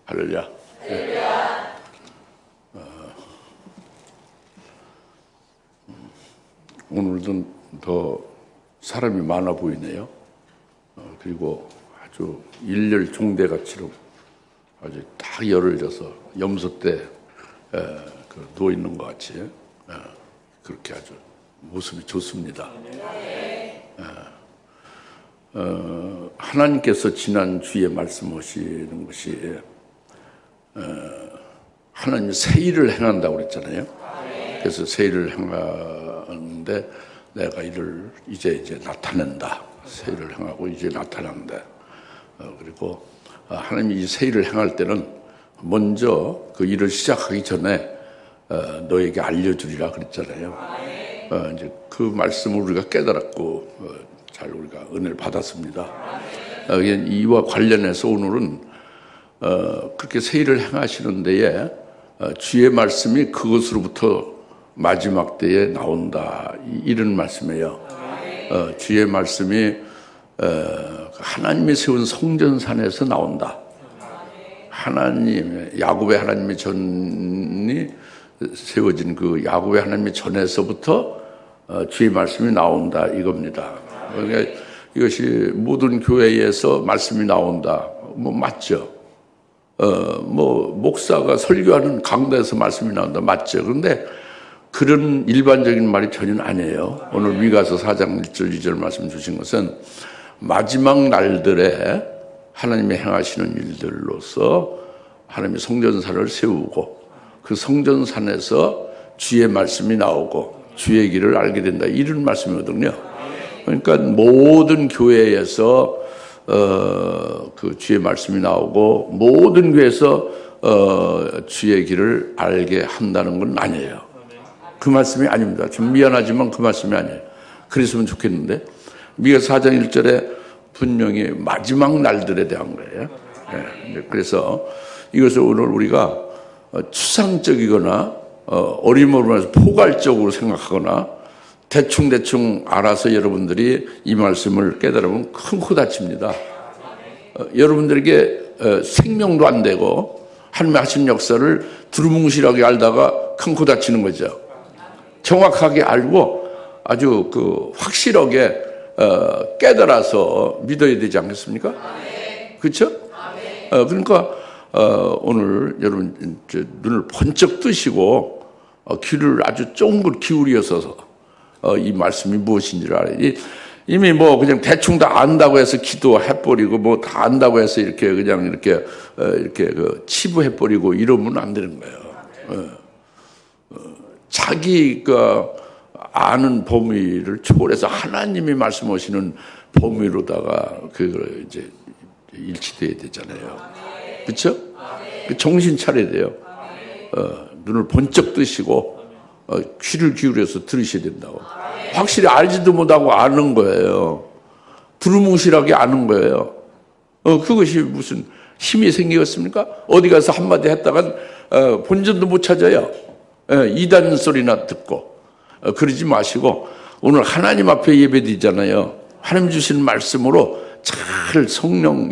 할렐루야. 오늘도 더 사람이 많아 보이네요. 그리고 아주 일렬 종대같이로 아주 다 열을 져서 염소 때 누워 있는 것 같이 그렇게 아주 모습이 좋습니다. 하나님께서 지난 주에 말씀하시는 것이 하나님이 새 일을 행한다고 그랬잖아요. 그래서 새 일을 행하는데 내가 이를 이제 나타낸다. 새 일을 행하고 이제 나타난다. 그리고 하나님이 이 새 일을 행할 때는 먼저 그 일을 시작하기 전에 너에게 알려주리라 그랬잖아요. 이제 그 말씀을 우리가 깨달았고 잘 우리가 은혜를 받았습니다. 이와 관련해서 오늘은 그렇게 새 일을 행하시는 데에 주의 말씀이 그것으로부터 마지막 때에 나온다, 이런 말씀이에요. 주의 말씀이 하나님이 세운 성전산에서 나온다. 야곱의 하나님의 전이 세워진 그 야곱의 하나님의 전에서부터 주의 말씀이 나온다, 이겁니다. 그러니까 이것이 모든 교회에서 말씀이 나온다, 맞죠. 목사가 설교하는 강단에서 말씀이 나온다, 맞죠. 그런데 그런 일반적인 말이 전혀 아니에요. 오늘 미가서 4장 1절 2절 말씀 주신 것은 마지막 날들에 하나님이 행하시는 일들로서 하나님이 성전산을 세우고 그 성전산에서 주의 말씀이 나오고 주의 길을 알게 된다, 이런 말씀이거든요. 그러니까 모든 교회에서 그 주의 말씀이 나오고 모든 교회에서 주의 길을 알게 한다는 건 아니에요. 그 말씀이 아닙니다. 좀 미안하지만 그 말씀이 아니에요. 그랬으면 좋겠는데 미가 4장 1절에 분명히 마지막 날들에 대한 거예요. 그래서 이것을 오늘 우리가 추상적이거나 어림없어서 포괄적으로 생각하거나 대충 알아서 여러분들이 이 말씀을 깨달으면 큰 코 다칩니다. 여러분들에게 생명도 안 되고 하나님의 하신 역사를 두루뭉실하게 알다가 큰 코 다치는 거죠. 정확하게 알고 아주 확실하게 깨달아서 믿어야 되지 않겠습니까? 그렇죠? 그러니까 오늘 여러분 눈을 번쩍 뜨시고 귀를 아주 쫑긋 기울여서 이 말씀이 무엇인지를 알아요. 이미 그냥 대충 다 안다고 해서 기도해버리고 다 안다고 해서 이렇게 치부해버리고 이러면 안 되는 거예요. 자기가 아는 범위를 초월해서 하나님이 말씀하시는 범위로다가 그걸 이제 일치돼야 되잖아요. 그렇죠? 정신 차려야 돼요. 눈을 번쩍 뜨시고 귀를 기울여서 들으셔야 된다고. 확실히 알지도 못하고 아는 거예요. 두루뭉실하게 아는 거예요. 그것이 무슨 힘이 생기겠습니까? 어디 가서 한마디 했다간 본전도 못 찾아요. 이단 소리나 듣고. 그러지 마시고 오늘 하나님 앞에 예배드리잖아요. 하나님 주신 말씀으로 잘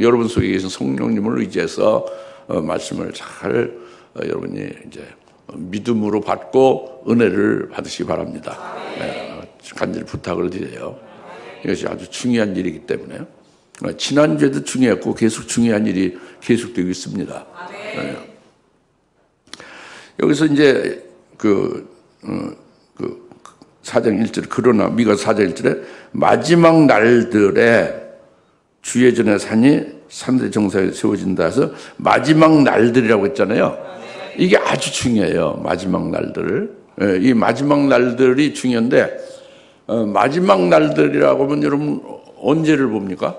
여러분 속에 계신 성령님을 의지해서 말씀을 잘 여러분이 이제 믿음으로 받고 은혜를 받으시기 바랍니다. 간절히 부탁을 드려요. 이것이 아주 중요한 일이기 때문에 지난주에도 중요했고 계속 중요한 일이 계속되고 있습니다. 여기서 이제 4장 1절, 그러나 미가 4장 1절에 마지막 날들에 주의 전에 산들의 정사에 세워진다 해서 마지막 날들이라고 했잖아요. 이게 아주 중요해요. 마지막 날들. 이 마지막 날들이 중요한데 마지막 날들이라고 하면 여러분 언제를 봅니까?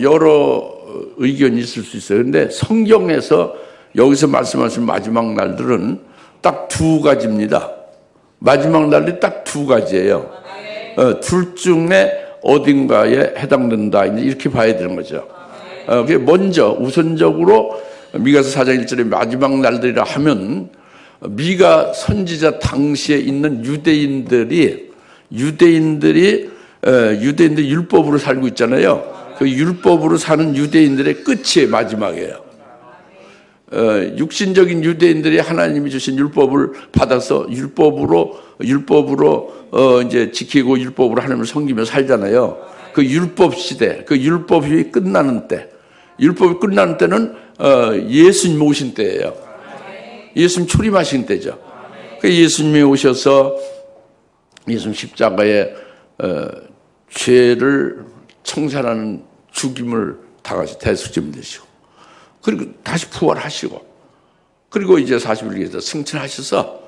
여러 의견이 있을 수 있어요. 근데 성경에서 여기서 말씀하신 마지막 날들은 딱 두 가지입니다. 마지막 날이 딱 두 가지예요. 둘 중에 어딘가에 해당된다, 이렇게 봐야 되는 거죠. 먼저 우선적으로 미가서 4장 1절에 마지막 날들이라 하면 미가 선지자 당시에 있는 유대인들이 율법으로 살고 있잖아요. 그 율법으로 사는 유대인들의 끝이 마지막이에요. 육신적인 유대인들이 하나님이 주신 율법을 받아서 율법으로 이제 지키고 율법으로 하나님을 섬기며 살잖아요. 그 율법 시대, 그 율법이 끝나는 때, 율법이 끝나는 때는 예수님 오신 때예요. 예수님 초림하신 때죠. 그 예수님이 오셔서 예수님 십자가에 죄를 청산하는 죽임을 당하시 대속죄물 되시고, 그리고 다시 부활하시고, 그리고 이제 40일에서 승천하셔서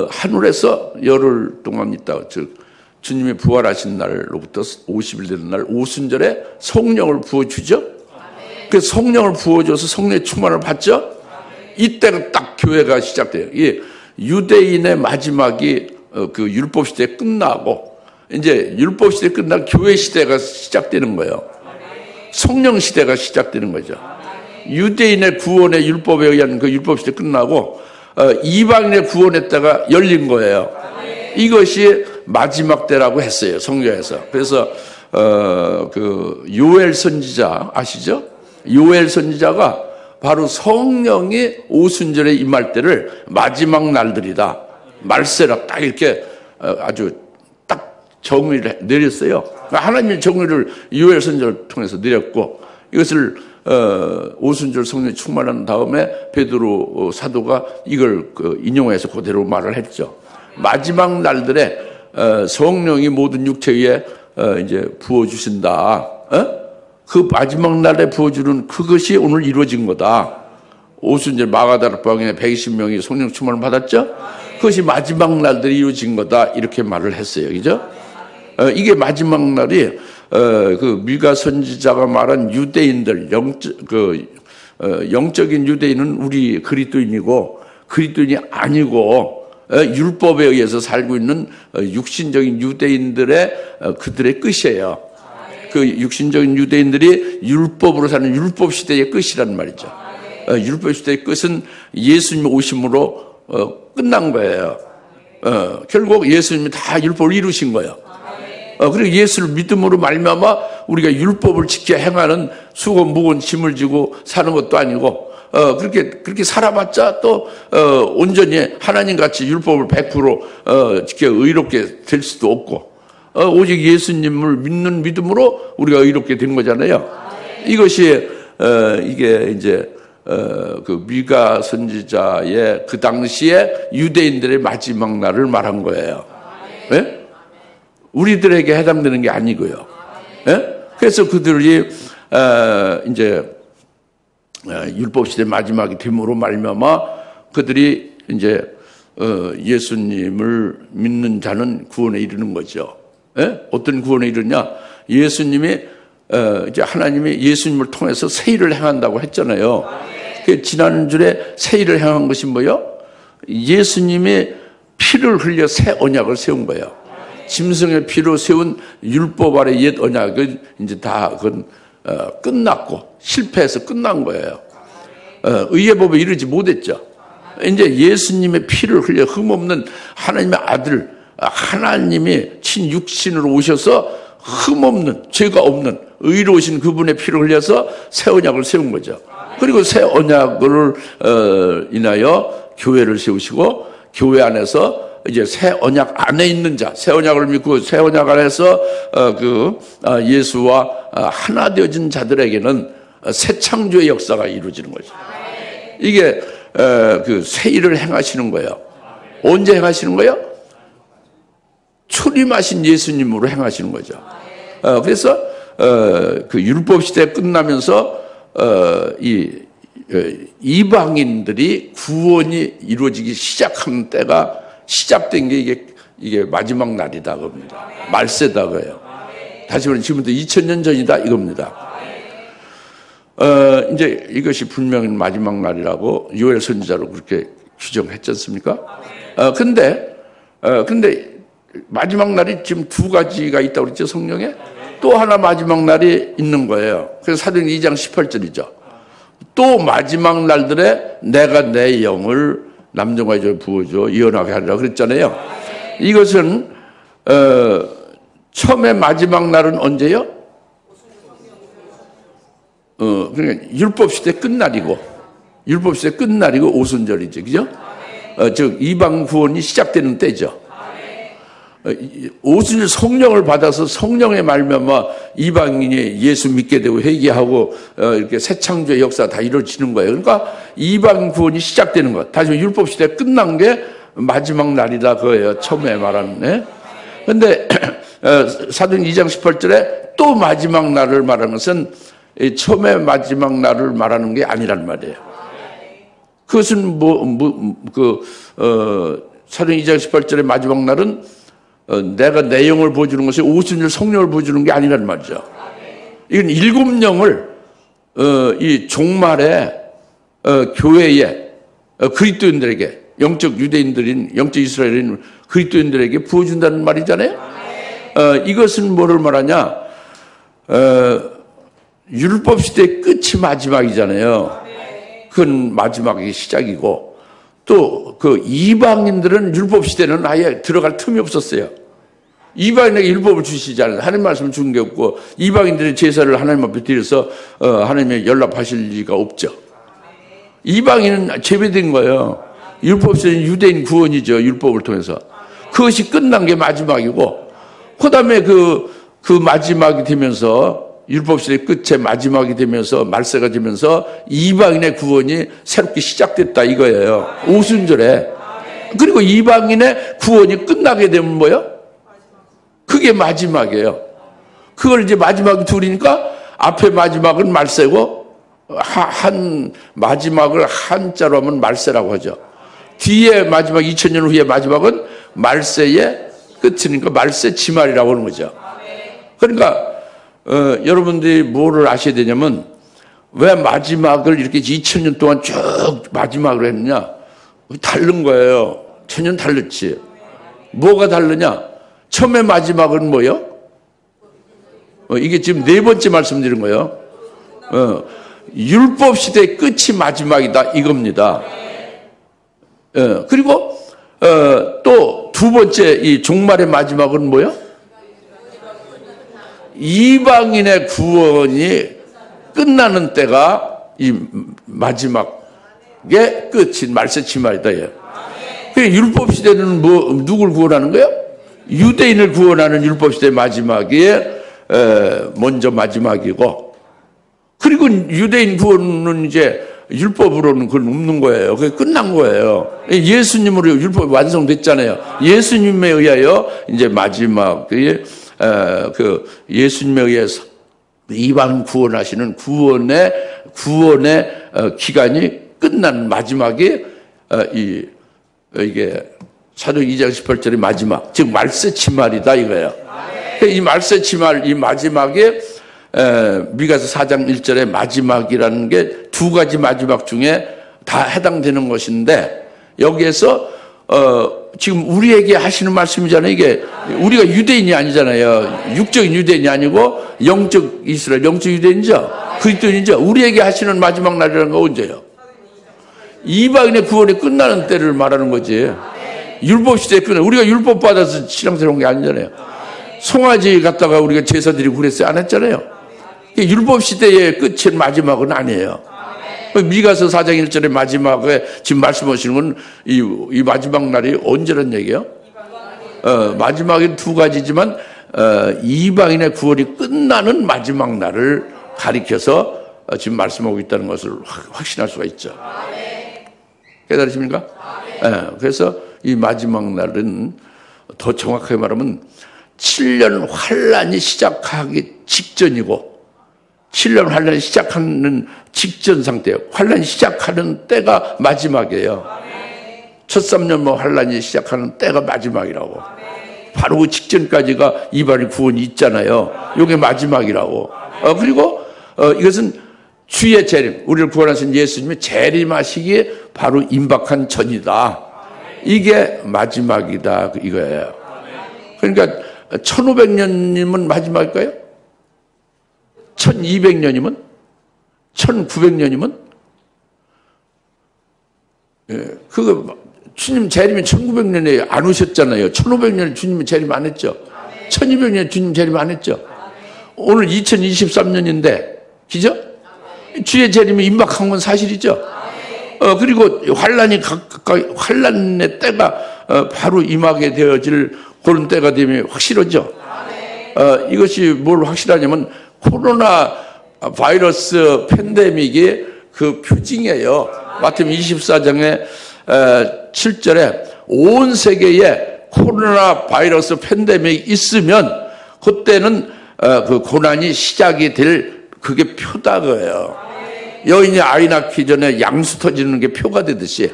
하늘에서 열흘 동안 있다가, 즉 주님이 부활하신 날로부터 50일 되는 날 오순절에 성령을 부어주죠. 그 성령을 부어줘서 성령의 충만을 받죠. 이때가 딱 교회가 시작돼요. 이 유대인의 마지막이 그 율법 시대 끝나고, 이제 율법 시대 끝나고 교회 시대가 시작되는 거예요. 성령 시대가 시작되는 거죠. 유대인의 구원의 율법에 의한 그 율법 시대 끝나고 이방인의 구원의 때가 열린 거예요. 이것이 마지막 때라고 했어요, 성경에서. 그래서 그 요엘 선지자 아시죠? 요엘 선지자가 바로 성령이 오순절에 임할 때를 마지막 날들이다, 말세라 딱 이렇게 아주 딱 정의를 내렸어요. 하나님의 정의를 요엘 선지자를 통해서 내렸고, 이것을 오순절 성령이 충만한 다음에 베드로 사도가 이걸 인용해서 그대로 말을 했죠. 마지막 날들에 성령이 모든 육체 위에 이제 부어주신다. 그 마지막 날에 부어주는 그것이 오늘 이루어진 거다. 오순절 마가다라 방에 120명이 성령 충만을 받았죠. 그것이 마지막 날들이 이루어진 거다, 이렇게 말을 했어요. 그죠? 이게 마지막 날이 그 미가 선지자가 말한 유대인들, 영적인 유대인은 우리 그리스도인이고, 그리스도인이 아니고 율법에 의해서 살고 있는 육신적인 유대인들의 그들의 끝이에요. 그 육신적인 유대인들이 율법으로 사는 율법 시대의 끝이란 말이죠. 율법 시대의 끝은 예수님 오심으로 끝난 거예요. 결국 예수님이 다 율법을 이루신 거예요. 그리고 예수를 믿음으로 말미암아 우리가 율법을 지켜 행하는 수고 무거운 짐을 지고 사는 것도 아니고, 그렇게 살아봤자 또 온전히 하나님같이 율법을 100% 지켜 의롭게 될 수도 없고, 오직 예수님을 믿는 믿음으로 우리가 의롭게 된 거잖아요. 이것이 이게 이제 그 미가 선지자의 그 당시에 유대인들의 마지막 날을 말한 거예요. 네? 우리들에게 해당되는 게 아니고요. 네? 그래서 그들이 이제 율법 시대 마지막이 됨으로 말미암아 그들이 이제 예수님을 믿는 자는 구원에 이르는 거죠. 예? 어떤 구원에 이르냐? 예수님이 이제 하나님이 예수님을 통해서 새 일을 행한다고 했잖아요. 그 지난주에 새 일을 행한 것이 뭐요? 예수님이 피를 흘려 새 언약을 세운 거예요. 짐승의 피로 세운 율법 아래 옛 언약은 이제 다 그건 끝났고 실패해서 끝난 거예요. 의의 법에 이르지 못했죠. 이제 예수님의 피를 흘려 흠없는 하나님의 아들, 하나님이 친육신으로 오셔서 흠없는, 죄가 없는 의로우신 그분의 피를 흘려서 새 언약을 세운 거죠. 그리고 새 언약을 인하여 교회를 세우시고, 교회 안에서 이제 새 언약 안에 있는 자, 새 언약을 믿고 새 언약 안에서 예수와 하나 되어진 자들에게는 새 창조의 역사가 이루어지는 거죠. 이게 그 새 일을 행하시는 거예요. 언제 행하시는 거예요? 초림하신 예수님으로 행하시는 거죠. 그래서 그 율법 시대 끝나면서 이방인들이 구원이 이루어지기 시작하는 때가 시작된 게 이게 마지막 날이다 겁니다. 말세다 그래요. 다시 말해 지금부터 2000년 전이다 이겁니다. 이제 이것이 분명히 마지막 날이라고 요엘 선지자로 그렇게 규정했지 않습니까? 근데 마지막 날이 지금 두 가지가 있다고 그랬죠, 성경에? 또 하나 마지막 날이 있는 거예요. 그래서 사도행 2장 18절이죠. 또 마지막 날들에 내가 내 영을 남정과 여자에 부어줘 예언하게 하리라 그랬잖아요. 이것은 처음에 마지막 날은 언제요? 그러니까 율법 시대 끝날이고, 율법 시대 끝날이고 오순절이죠. 그죠? 즉, 이방 구원이 시작되는 때죠. 오순절 성령을 받아서 성령의 말미암아 이방인이 예수 믿게 되고 회개하고 이렇게 새 창조의 역사 다 이루어지는 거예요. 그러니까 이방 구원이 시작되는 것. 다시 율법 시대 끝난 게 마지막 날이다 그거예요. 처음에 말하는. 그런데 사도행 2장 18절에 또 마지막 날을 말하는 것은 처음에 마지막 날을 말하는 게 아니란 말이에요. 그것은 사도행 2장 18절의 마지막 날은 내가 내 영을 보여주는 것이 오순절 성령을 보여주는 게 아니란 말이죠. 이건 일곱 영을 이 종말에 교회에 그리스도인들에게 영적 유대인들인 영적 이스라엘인 그리스도인들에게 부어준다는 말이잖아요. 이것은 뭐를 말하냐? 율법 시대의 끝이 마지막이잖아요. 그건 마지막이 시작이고, 또 그 이방인들은 율법 시대는 아예 들어갈 틈이 없었어요. 이방인에게 율법을 주시지 않아요. 하나님 말씀을 준 게 없고, 이방인들의 제사를 하나님 앞에 드려서 하나님의 연락하실 리가 없죠. 이방인은 제외된 거예요. 율법 시대는 유대인 구원이죠. 율법을 통해서. 그것이 끝난 게 마지막이고, 그 다음에 그 마지막이 되면서, 율법 시대 끝에 마지막이 되면서, 말세가 되면서 이방인의 구원이 새롭게 시작됐다 이거예요. 오순절에. 그리고 이방인의 구원이 끝나게 되면 뭐예요? 그게 마지막이에요. 그걸 이제 마지막이 둘이니까 앞에 마지막은 말세고, 마지막을 한자로 하면 말세라고 하죠. 뒤에 마지막 2000년 후의 마지막은 말세의 끝이니까 말세 지말이라고 하는 거죠. 그러니까 여러분들이 뭐를 아셔야 되냐면, 왜 마지막을 이렇게 2000년 동안 쭉 마지막으로 했느냐? 다른 거예요. 전혀 다르지. 뭐가 다르냐? 처음에 마지막은 뭐예요? 이게 지금 네 번째 말씀드린 거예요. 율법 시대의 끝이 마지막이다 이겁니다. 그리고 또 두 번째 이 종말의 마지막은 뭐예요? 이방인의 구원이 끝나는 때가 이 마지막의 끝인 말세 지말이다. 율법 시대는 누굴 구원하는 거예요? 유대인을 구원하는 율법 시대 마지막이 먼저 마지막이고, 그리고 유대인 구원은 이제 율법으로는 그건 없는 거예요. 그게 끝난 거예요. 예수님으로 율법이 완성됐잖아요. 예수님에 의하여 이제 마지막 그 예수님에 의해서 이방 구원하시는 구원의 기간이 끝난 마지막이 이게 사도행 2장 18절의 마지막, 즉 말세 치말이다 이거예요. 이 말세 치말, 이 마지막에 미가서 4장 1절의 마지막이라는 게 두 가지 마지막 중에 다 해당되는 것인데, 여기에서 지금 우리에게 하시는 말씀이잖아요. 이게 우리가 유대인이 아니잖아요. 육적인 유대인이 아니고 영적 이스라엘, 영적 유대인이죠. 그리스도인이죠. 우리에게 하시는 마지막 날이라는 건 언제예요? 이방인의 구원이 끝나는 때를 말하는 거지. 율법 시대에 끝나. 우리가 율법 받아서 신앙스러운 게 아니잖아요. 송아지 갖다가 우리가 제사 드리고 그랬어요. 안 했잖아요. 율법 시대의 끝인 마지막은 아니에요. 미가서 4장 1절의 마지막에 지금 말씀하시는 건 이 마지막 날이 언제란 얘기예요? 마지막엔 두 가지지만 이방인의 구원이 끝나는 마지막 날을 가리켜서 지금 말씀하고 있다는 것을 확신할 수가 있죠. 깨달으십니까? 그래서 이 마지막 날은 더 정확하게 말하면 7년 환란이 시작하기 직전이고, 7년 환란이 시작하는 직전 상태예요. 환란이 시작하는 때가 마지막이에요. 첫 3년 환란이 시작하는 때가 마지막이라고. 바로 그 직전까지가 이방인 구원이 있잖아요. 이게 마지막이라고. 그리고 이것은 주의 재림, 우리를 구원하신 예수님이 재림하시기에 바로 임박한 전이다. 이게 마지막이다 이거예요. 그러니까 1500년이면 마지막일까요? 1200년이면? 1900년이면? 그거 주님 재림이 1900년에 안 오셨잖아요. 1500년에 주님이 재림 안 했죠. 1200년에 주님 재림 안 했죠. 오늘 2023년인데, 그죠? 주의 재림이 임박한 건 사실이죠. 그리고 환란의 때가 바로 임하게 되어질 그런 때가 되면 확실하죠. 이것이 뭘 확실하냐면 코로나 바이러스 팬데믹의 그 표징이에요. 마태복음 24장의 7절에 온 세계에 코로나 바이러스 팬데믹이 있으면 그때는 그 고난이 시작이 될 그게 표다 그예요. 여인이 아이 낳기 전에 양수 터지는 게 표가 되듯이.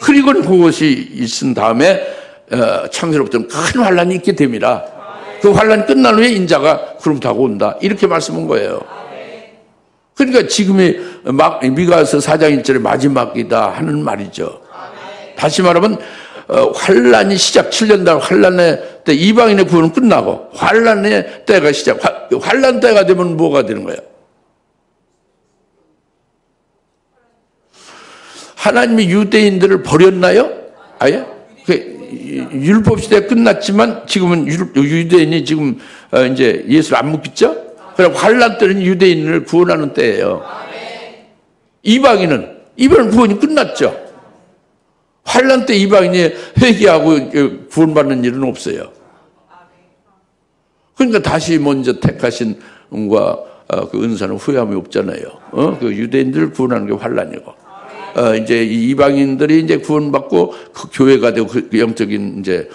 그리고는 그것이 있은 다음에 창세로부터는 큰 환란이 있게 됩니다. 그 환란이 끝난 후에 인자가 구름 타고 온다. 이렇게 말씀한 거예요. 그러니까 지금이 미가서 4장 1절의 마지막이다 하는 말이죠. 다시 말하면 환란이 시작, 7년달 환란의 때 이방인의 구원은 끝나고 환란의 때가 시작. 환란 때가 되면 뭐가 되는 거예요? 하나님이 유대인들을 버렸나요? 아예? 율법 시대 끝났지만 지금은 유대인이 지금 이제 예수를 안 믿겠죠? 그럼 환란 때는 유대인을 구원하는 때예요. 이방인은 구원이 끝났죠. 환란 때 이방인이 회개하고 구원받는 일은 없어요. 그러니까 다시 먼저 택하신 은과 그 은사는 후회함이 없잖아요. 그 유대인들을 구원하는 게 환란이고. 이제 이방인들이 이제 구원받고 그 교회가 되고 그 영적인 이제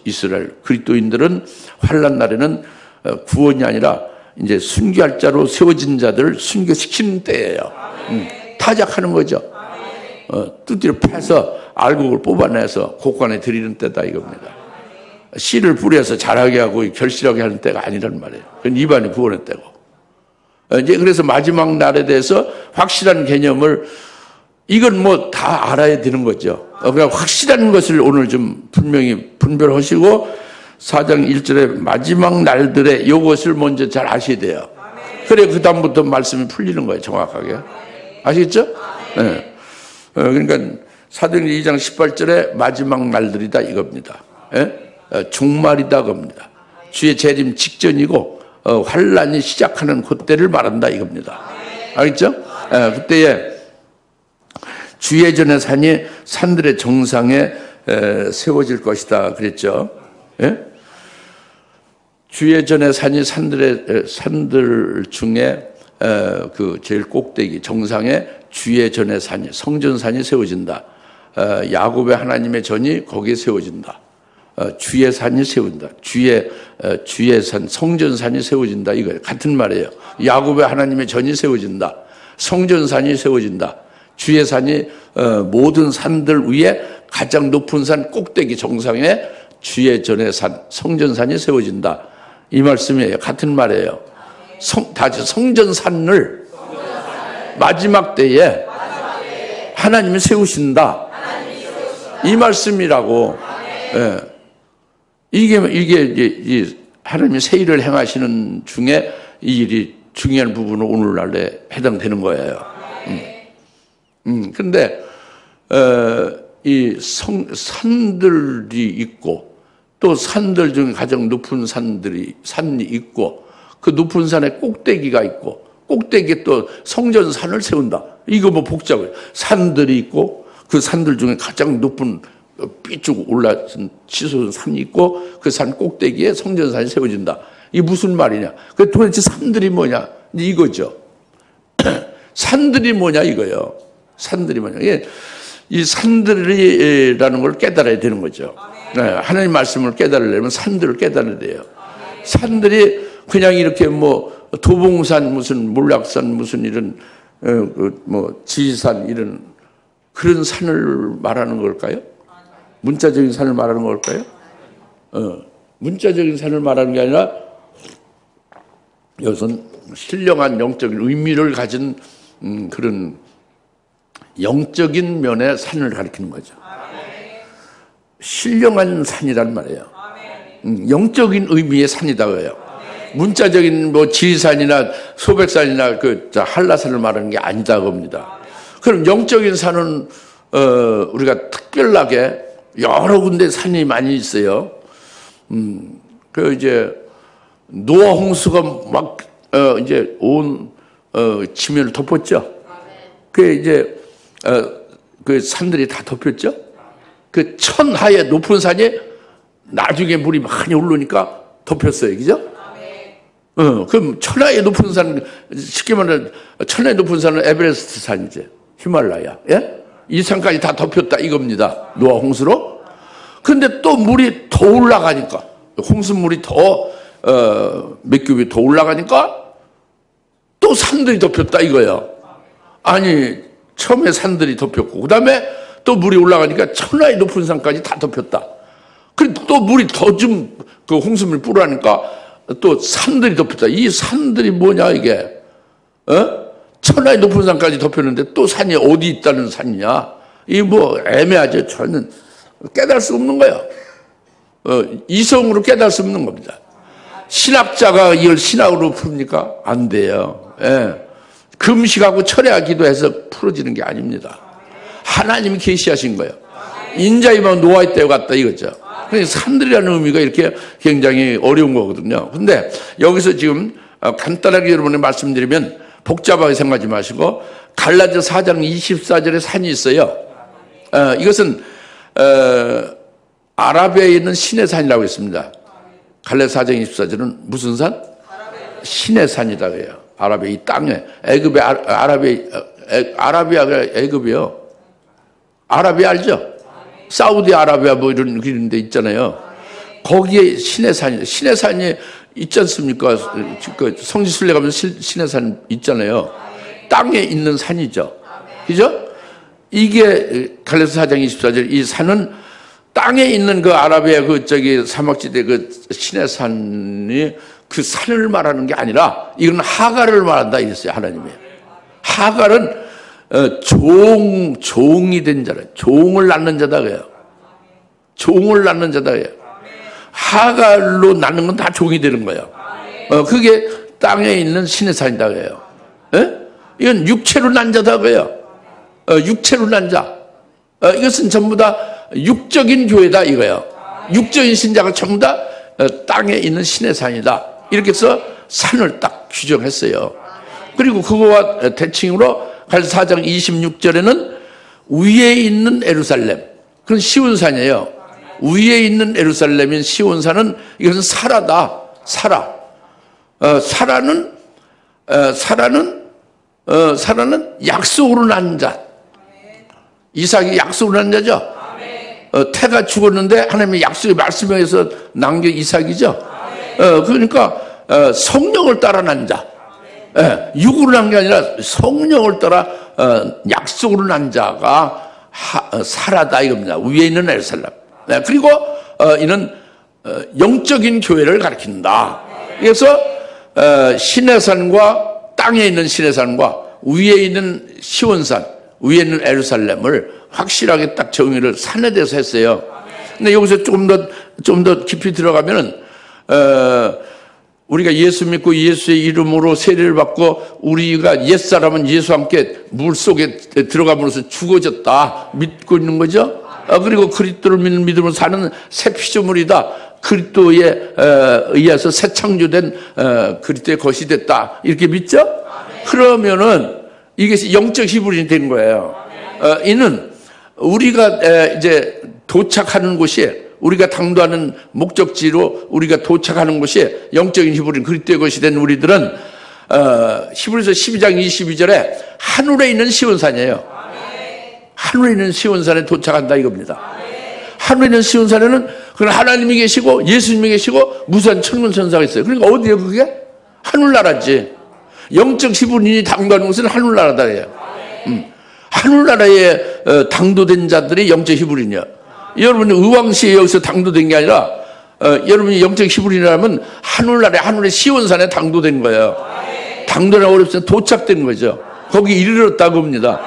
이스라엘 그리스도인들은 환란 날에는 구원이 아니라 이제 순교할 자로 세워진 자들을 순교시키는 때예요. 타작하는 거죠. 뚜띠를 패서 알곡을 뽑아내서 곡간에 드리는 때다 이겁니다. 씨를 뿌려서 자라게 하고 결실하게 하는 때가 아니란 말이에요. 그건 이방인 구원의 때고. 이제 그래서 마지막 날에 대해서 확실한 개념을 이건 뭐 다 알아야 되는 거죠. 그냥 확실한 것을 오늘 좀 분명히 분별하시고 4장 1절의 마지막 날들에 이것을 먼저 잘 아셔야 돼요. 그래 그 다음부터 말씀이 풀리는 거예요. 정확하게. 아시겠죠? 네. 그러니까 사도행전 2장 18절에 마지막 날들이다 이겁니다. 종말이다 겁니다. 주의 재림 직전이고 환란이 시작하는 그때를 말한다 이겁니다. 알겠죠? 그때에 주의 전의 산이 산들의 정상에 세워질 것이다 그랬죠. 주의 전의 산이 산들 중에 그 제일 꼭대기 정상에 주의 전의 산이 성전산이 세워진다. 야곱의 하나님의 전이 거기에 세워진다. 주의 산이 세운다. 주의 산 성전산이 세워진다. 이거 같은 말이에요. 야곱의 하나님의 전이 세워진다. 성전산이 세워진다. 주의 산이 모든 산들 위에 가장 높은 산 꼭대기 정상에 주의 전의 산 성전산이 세워진다. 이 말씀이에요. 같은 말이에요. 성전산을 마지막 때에 하나님이 세우신다. 이 말씀이라고. 이게 하나님이 새 일을 행하시는 중에 이 일이 중요한 부분은 오늘날에 해당되는 거예요. 근데 이 산들이 있고 또 산들 중에 가장 높은 산이 있고 그 높은 산에 꼭대기가 있고 꼭대기에 또 성전산을 세운다. 이거 뭐 복잡해요. 산들이 있고 그 산들 중에 가장 높은 삐쭉 올라선 치솟은 산이 있고 그 산 꼭대기에 성전산이 세워진다. 이게 무슨 말이냐? 그 도대체 산들이 뭐냐? 이거죠. 산들이 뭐냐 이거요. 산들이 뭐냐? 이 산들이라는 걸 깨달아야 되는 거죠. 하나님 말씀을 깨달으려면 산들을 깨달아야 돼요. 산들이 그냥 이렇게 뭐 도봉산 무슨 몰락산 무슨 이런 뭐 지산 이런 그런 산을 말하는 걸까요? 문자적인 산을 말하는 걸까요? 문자적인 산을 말하는 게 아니라 이것은 신령한 영적인 의미를 가진 그런 영적인 면의 산을 가리키는 거죠. 신령한 산이란 말이에요. 영적인 의미의 산이다 그래요. 문자적인 뭐 지리산이나 소백산이나 그 한라산을 말하는 게 아니다 겁니다. 그럼 영적인 산은 우리가 특별하게 여러 군데 산이 많이 있어요. 그 이제 노아 홍수가 막 이제 온 지면을 덮었죠. 그 이제 그 산들이 다 덮였죠. 그 천하의 높은 산이 나중에 물이 많이 오르니까 덮였어요, 그죠? 그럼 천하의 높은 산, 쉽게 말하면 천하의 높은 산은 에베레스트 산이지, 히말라야. 예? 이 산까지 다 덮였다 이겁니다. 노아 홍수로. 근데 또 물이 더 올라가니까, 홍수물이 더 몇 큐빅 더 올라가니까 또 산들이 덮였다 이거예요. 아니, 처음에 산들이 덮였고, 그 다음에 또 물이 올라가니까 천하의 높은 산까지 다 덮였다. 그리고 또 물이 더 좀 그 홍수물 뿌라니까 또 산들이 덮였다. 이 산들이 뭐냐 이게? 천하의 높은 산까지 덮였는데 또 산이 어디 있다는 산이냐? 이 뭐 애매하죠. 저는 깨달을 수 없는 거예요. 이성으로 깨달을 수 없는 겁니다. 신학자가 이걸 신학으로 풉니까? 안 돼요. 예. 금식하고 철야 기도해서 풀어지는 게 아닙니다. 하나님이 계시하신 거예요. 인자이만 노아의 때와 같다 이거죠. 그러니까 산들이라는 의미가 이렇게 굉장히 어려운 거거든요. 근데 여기서 지금 간단하게 여러분에 말씀드리면 복잡하게 생각하지 마시고 갈라디아 4장 24절에 산이 있어요. 이것은 아라비아에 있는 신의 산이라고 했습니다. 갈라디아 4장 24절은 무슨 산? 신의 산이다 그래요. 아라비아 이 땅에 애굽의 아라비아가 애굽이요. 아라비아 알죠? 사우디아라비아 뭐 이런 데 있잖아요. 거기에 신의 산이, 신의 산이 있지 않습니까? 그 성지순례 가면 신의 산 있잖아요. 땅에 있는 산이죠. 그죠? 이게 갈라디아 4장 24절 이 산은 땅에 있는 그 아라비아 그 저기 사막지대 그 신의 산이 그 산을 말하는 게 아니라 이건 하갈을 말한다 이랬어요. 하나님이. 하갈은 종이 된 자라. 종을 낳는 자다 그래요. 종을 낳는 자다 그래요. 하갈로 낳는 건 다 종이 되는 거예요. 그게 땅에 있는 신의 산이다 그래요. 이건 육체로 난 자다 그래요. 육체로 난 자. 이것은 전부 다 육적인 교회다 이거예요. 육적인 신자가 전부 다 땅에 있는 신의 산이다. 이렇게 해서 산을 딱 규정했어요. 그리고 그거와 대칭으로 갈라디아 4장 26절에는 위에 있는 예루살렘. 그건 시온산이에요. 위에 있는 예루살렘인 시온산은 이것은 사라다. 사라. 사라는 약속으로 난 자. 이삭이 약속으로 난 자죠. 태가 죽었는데 하나님의 약속의 말씀에 의해서 난 게 이삭이죠. 그러니까 성령을 따라 난 자. 육으로 난 게 아니라 성령을 따라 약속으로 난 자가 사라다 이겁니다. 위에 있는 예루살렘. 그리고 이는 영적인 교회를 가리킨다. 그래서 신의 산과 땅에 있는 신의 산과 위에 있는 시온산, 위에 있는 예루살렘을 확실하게 딱 정의를 산에 대해서 했어요. 근데 여기서 좀 더 깊이 들어가면은 우리가 예수 믿고 예수의 이름으로 세례를 받고 우리가 옛사람은 예수와 함께 물속에 들어감으로써 죽어졌다 믿고 있는 거죠. 그리고 그리스도를 믿는 믿음으로 사는 새 피조물이다. 그리스도에 의해서 새 창조된 그리스도의 것이 됐다. 이렇게 믿죠? 그러면은 이게 영적 히브리인이 된 거예요. 이는 우리가 이제 도착하는 곳이 우리가 당도하는 목적지로 우리가 도착하는 곳이 영적인 히브리인 그리스도의 것이 된 우리들은 히브리서 12장 22절에 하늘에 있는 시온산이에요. 하늘에 있는 시온산에 도착한다 이겁니다. 하늘에 있는 시온산에는 그건 하나님이 계시고 예수님이 계시고 무수한 천군 천사가 있어요. 그러니까 어디에요 그게? 하늘나라지. 영적 히브리인이 당도하는 곳은 하늘나라다 해요. 하늘나라에 당도된 자들이 영적 히브리인이야. 여러분이 의왕시에 여기서 당도된 게 아니라 여러분이 영적 히브리인이라면 하늘나라에 하늘의 시온산에 당도된 거예요. 당도는 어렵지만 도착된 거죠. 거기 이르렀다고 합니다.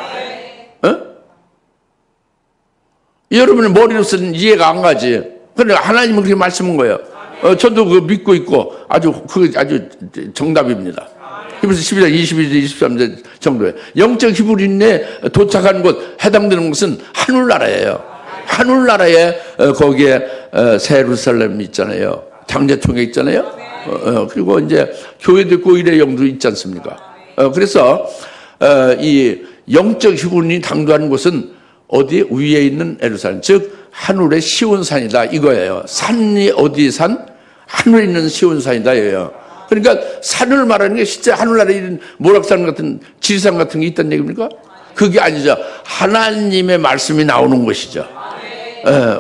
여러분의 머리로서는 이해가 안 가지. 그러니까 하나님은 그렇게 말씀한 거예요. 저도 그거 믿고 있고 아주 정답입니다. 히브리서 12장 22절 23절 정도에 영적 히브리인에 도착하는 곳 해당되는 곳은 하늘나라예요. 하늘나라에 거기에 새 예루살렘이 있잖아요. 장제총회 있잖아요. 그리고 이제 교회도 있고 일의 영도 있지 않습니까? 그래서 이 영적 기분이 당도하는 곳은 어디 위에 있는 예루살렘, 즉 하늘의 시온산이다 이거예요. 산이 어디 산? 하늘에 있는 시온산이다 이거예요. 그러니까 산을 말하는 게 진짜 하늘나라에 있는 모락산 같은 지리산 같은 게 있다는 얘기입니까? 그게 아니죠. 하나님의 말씀이 나오는 곳이죠.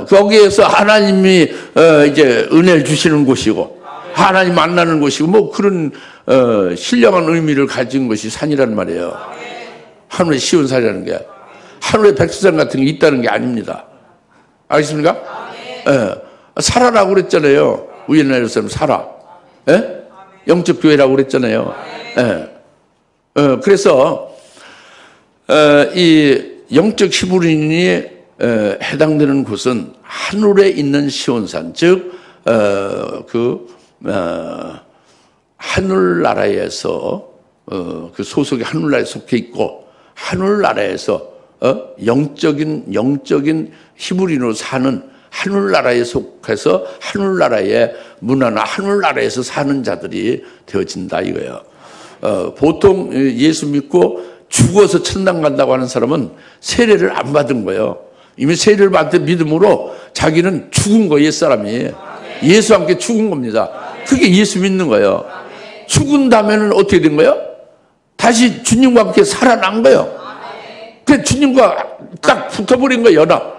거기에서 하나님이 이제 은혜를 주시는 곳이고 하나님 만나는 곳이고 뭐 그런 신령한 의미를 가진 것이 산이란 말이에요. 하늘의 시온산이라는 게 하늘의 백두산 같은 게 있다는 게 아닙니다. 알겠습니까? 살아라고 그랬잖아요. 위에 예루살렘 살아. 영적 교회라고 그랬잖아요. 그래서 이 영적 히브리인이 해당되는 곳은 하늘에 있는 시온산, 즉 하늘나라에서 그 소속이 하늘나라에 속해 있고 하늘나라에서 영적인 히브리인으로 사는 하늘나라에 속해서 하늘나라의 문화나 하늘나라에서 사는 자들이 되어진다 이거예요. 보통 예수 믿고 죽어서 천당 간다고 하는 사람은 세례를 안 받은 거예요. 이미 세례를 받은 믿음으로 자기는 죽은 거예요. 옛사람이. 예수와 함께 죽은 겁니다. 그게 예수 믿는 거예요. 죽은 다음에는 어떻게 된 거예요? 다시 주님과 함께 살아난 거예요. 그 주님과 딱 붙어버린 거예요. 연합.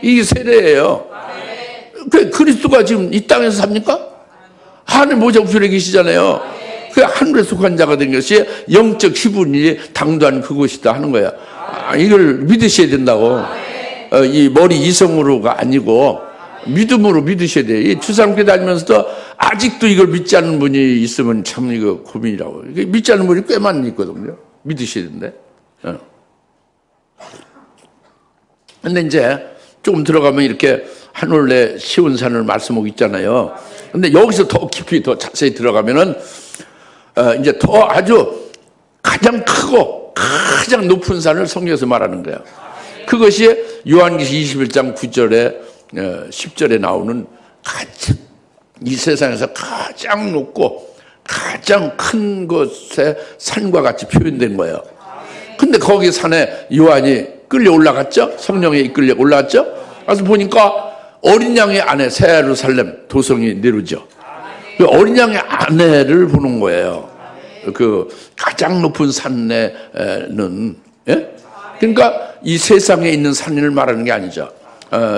이게 세례예요. 그 그리스도가 지금 이 땅에서 삽니까? 하늘 모자 우편에 계시잖아요. 그 하늘에 속한 자가 된 것이 영적 기분이 당도한 그것이다 하는 거야. 이걸 믿으셔야 된다고. 이 머리 이성으로가 아니고 믿음으로 믿으셔야 돼. 이 주상교회 다니면서도 아직도 이걸 믿지 않는 분이 있으면 참 이거 고민이라고. 믿지 않는 분이 꽤 많이 있거든요. 믿으셔야 된대. 근데 이제 조금 들어가면 이렇게 하늘의 시온산을 말씀하고 있잖아요. 근데 여기서 더 깊이 더 자세히 들어가면은 이제 더 아주 가장 크고 가장 높은 산을 성경에서 말하는 거예요. 그것이 요한계시 21장 9절에 10절에 나오는 이 세상에서 가장 높고 가장 큰 것의 산과 같이 표현된 거예요. 근데 거기 산에 요한이 끌려 올라갔죠? 성령에 이끌려 올라갔죠? 그래서 보니까 어린 양의 아내 새 예루살렘 도성이 내려오죠. 그 어린 양의 아내를 보는 거예요. 그 가장 높은 산에는, 예? 그러니까 이 세상에 있는 산을 말하는 게 아니죠.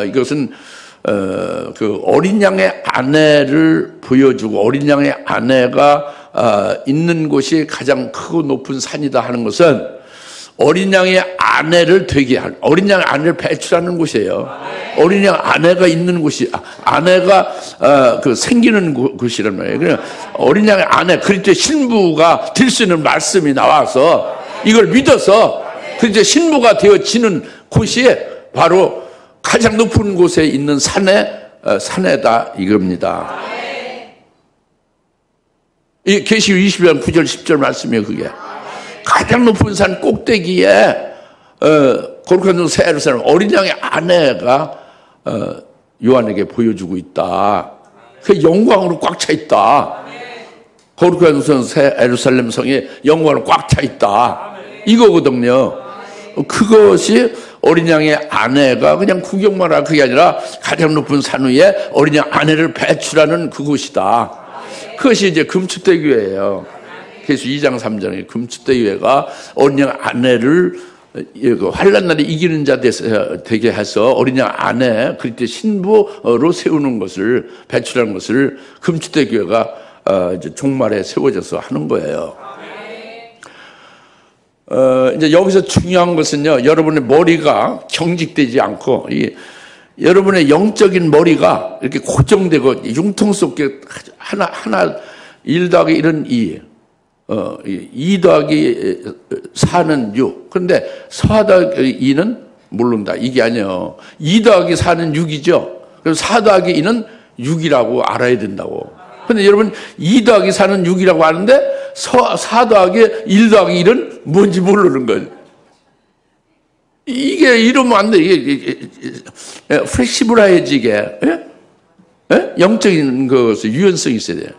이것은 그 어린 양의 아내를 보여주고 어린 양의 아내가 있는 곳이 가장 크고 높은 산이다 하는 것은 어린 양의 아내를 되게 할, 어린 양의 아내를 배출하는 곳이에요. 어린 양 아내가 있는 곳이, 아내가 그 생기는 곳이란 말이에요. 그냥 어린 양의 아내, 그리스도의 신부가 될 수 있는 말씀이 나와서 이걸 믿어서 그리스도의 신부가 되어지는 곳이 바로 가장 높은 곳에 있는 산에다 이겁니다. 이 계시록 20장 9절 10절 말씀이에요. 그게 가장 높은 산 꼭대기에 거룩한 새 예루살렘 어린 양의 아내가 요한에게 보여주고 있다. 그 영광으로 꽉 차 있다. 거룩한 새 예루살렘 성에 영광으로 꽉 차 있다. 이거거든요. 그것이 어린 양의 아내가 그냥 구경만 하는 그게 아니라 가장 높은 산 위에 어린 양 아내를 배출하는 그곳이다. 그것이 이제 금축대교회예요. 그래서 2장 3장에 금축대교회가 어린 양 아내를 환난 날에 이기는 자 되게 해서 어린 양 아내 그때 신부로 세우는 것을 배출하는 것을 금축대교회가 이제 종말에 세워져서 하는 거예요. 이제 여기서 중요한 것은요, 여러분의 머리가 경직되지 않고, 여러분의 영적인 머리가 이렇게 고정되고, 융통스럽게 하나, 1 더하기 1은 2, 2 더하기 4는 6. 그런데 4 더하기 2는 모른다. 이게 아니에요. 2 더하기 4는 6이죠. 그래서 4 더하기 2는 6이라고 알아야 된다고. 근데 여러분 2 더하기 4는 6이라고 아는데 4 더하기 1 더하기 1은 뭔지 모르는 거예요. 이게 이러면 안 돼. 이게 플렉시블해야지 이게. 예? 예? 영적인 것에 유연성이 있어야 돼요.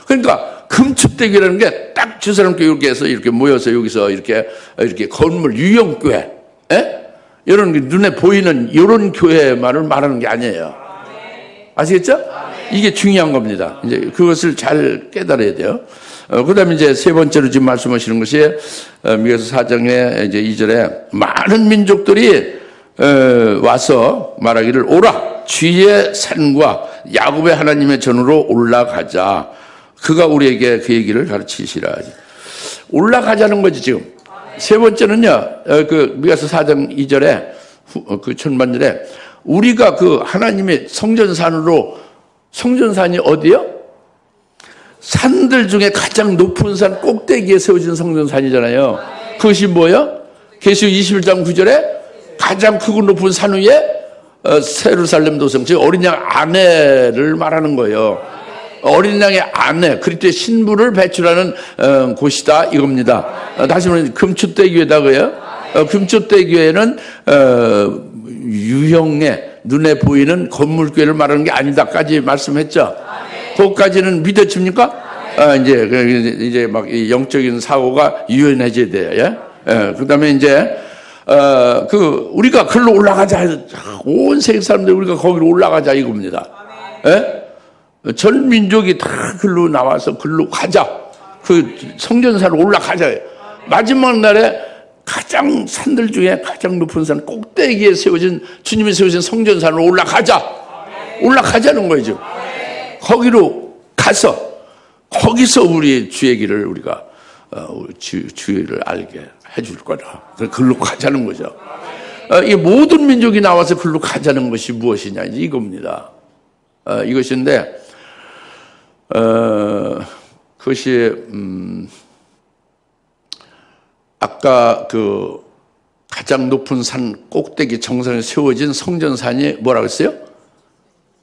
그러니까 금축대교라는 게 딱 저 사람 교육에서 이렇게 모여서 여기서 이렇게 건물 유형교회, 이런 눈에 보이는 이런 교회만을 말하는 게 아니에요. 아시겠죠? 이게 중요한 겁니다. 이제 그것을 잘 깨달아야 돼요. 그 다음에 이제 세 번째로 지금 말씀하시는 것이, 미가서 4장의 이제 2절에 많은 민족들이, 와서 말하기를, 오라! 주의 산과 야곱의 하나님의 전으로 올라가자. 그가 우리에게 그 얘기를 가르치시라. 올라가자는 거지, 지금. 세 번째는요, 미가서 4장 2절에, 그 전반절에, 우리가 그 하나님의 성전산으로, 성전산이 어디요? 산들 중에 가장 높은 산 꼭대기에 세워진 성전산이잖아요. 그것이 뭐예요? 계시록 21장 9절에 가장 크고 높은 산 위에 세루살렘 도성, 즉 어린 양 아내를 말하는 거예요. 어린 양의 아내, 그리스도의 신부를 배출하는 곳이다 이겁니다. 다시 말하면 금축대교회다고요. 금축대교회는 유형의 눈에 보이는 건물교회를 말하는 게 아니다까지 말씀했죠. 그것까지는 믿어집니까? 이제 막 영적인 사고가 유연해져야 돼요. 예? 그 다음에 이제, 우리가 글로 올라가자. 온 세계 사람들 우리가 거기로 올라가자 이겁니다. 예? 전 민족이 다 글로 나와서 글로 가자. 그 성전사로 올라가자. 마지막 날에 가장 산들 중에 가장 높은 산 꼭대기에 세워진, 주님이 세우신 성전산으로 올라가자. 올라가자는 거죠. 거기로 가서 거기서 우리 주의 길을 우리가 주의를 알게 해줄 거다. 글로 가자는 거죠. 이 모든 민족이 나와서 글로 가자는 것이 무엇이냐 이겁니다. 이것인데 그것이 아까 그 가장 높은 산 꼭대기 정상에 세워진 성전산이 뭐라고 했어요?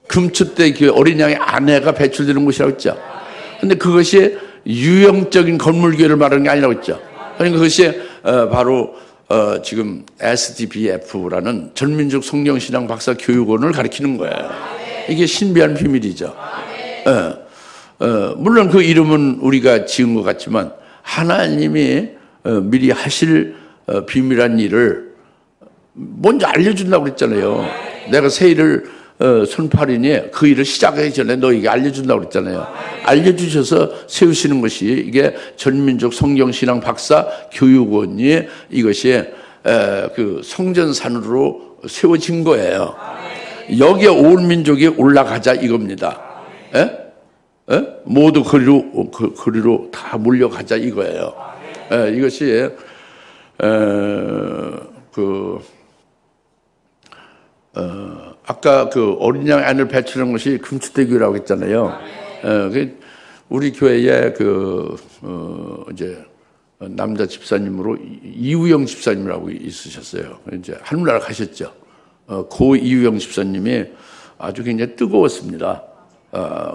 금축대교회 어린 양의 아내가 배출되는 곳이라고 했죠. 근데 그것이 유형적인 건물교회를 말하는 게 아니라고 했죠. 그러니까 그것이 바로 지금 SDBF라는 전민족 성경신앙 박사 교육원을 가리키는 거예요. 이게 신비한 비밀이죠. 물론 그 이름은 우리가 지은 것 같지만 하나님이 미리 하실 비밀한 일을 먼저 알려준다고 그랬잖아요. 내가 새 일을 손팔이니 그 일을 시작하기 전에 너에게 알려준다고 그랬잖아요. 알려주셔서 세우시는 것이 이게 전민족 성경신앙 박사 교육원이 이것이 그 성전산으로 세워진 거예요. 여기에 온 민족이 올라가자 이겁니다. 모두 거리로 다 몰려가자 이거예요. 이것이 아까 그 어린 양 안을 배출하는 것이 금축대교라고 했잖아요. 우리 교회에 이제 남자 집사님으로 이우영 집사님이라고 있으셨어요. 이제 하늘나라 가셨죠. 고 이우영 집사님이 아주 굉장히 뜨거웠습니다.